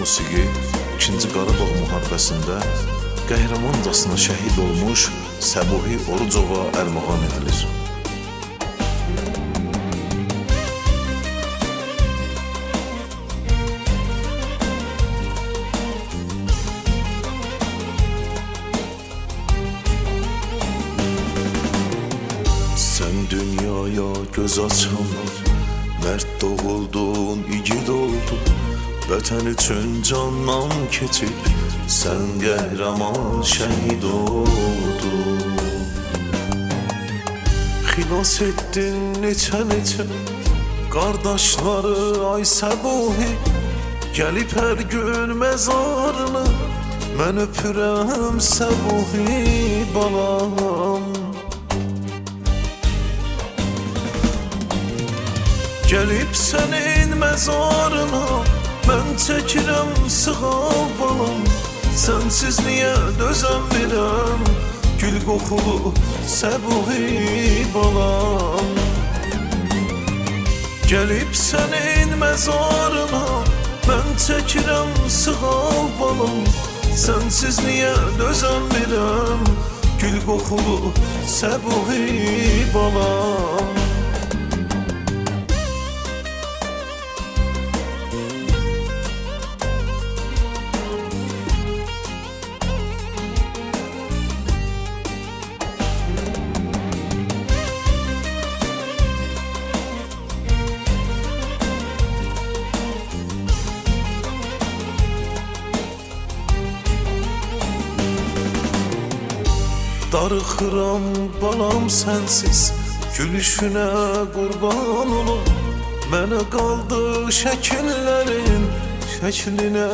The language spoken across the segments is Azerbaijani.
musiqi 2-ci Qarabağ müharibəsində qəhrəmancasına şəhid olmuş Səbuhi Orucova ərmağan edilir. Sən dünyaya göz açan, mərd doğuldun, igid oldun, vətən üçün candan keçib, sən qəhrəman şəhid oldun. Xilas etdin neçə qardaşları ay Səbuhi, gəlib hər gün məzarını, mən öpürəm Səbuhi balam. Gəlib sənin məzarına, mən çəkirəm sığal balam. Sənsiz niyə dözəmirəm, gül qoxulu Səbuhi balam. Gəlib sənin məzarına, mən çəkirəm sığal balam. Sənsiz niyə dözəmirəm, gül qoxulu Səbuhi balam. Darıxıram balam sənsiz, gülüşünə qurban olum. Mənə qaldı şəkillərin, şəklinə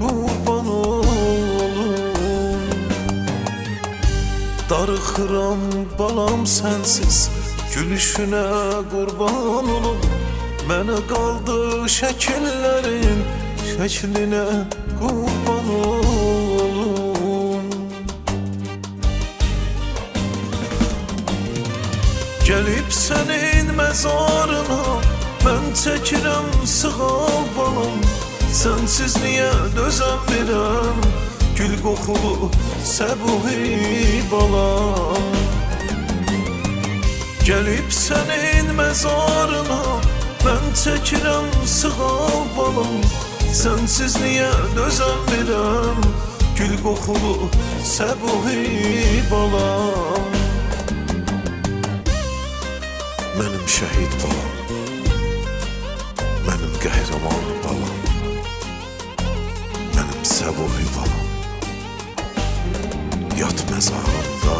qurban olum. Darıxıram balam sənsiz, gülüşünə qurban olum. Mənə qaldı şəkillərin, şəklinə qurban olum. Gəlib sənin məzarına, mən çəkirəm sığal balam. Sənsiz niyə dözəmirəm, gül qoxulu Səbuhi balam. Gəlib sənin məzarına, mən çəkirəm sığal balam. Sənsiz niyə dözəmirəm, gül qoxulu Səbuhi balam. Mənim şəhid balam, mənim qəhrəman balam, mənim Səbuhi balam. Yat məzarımda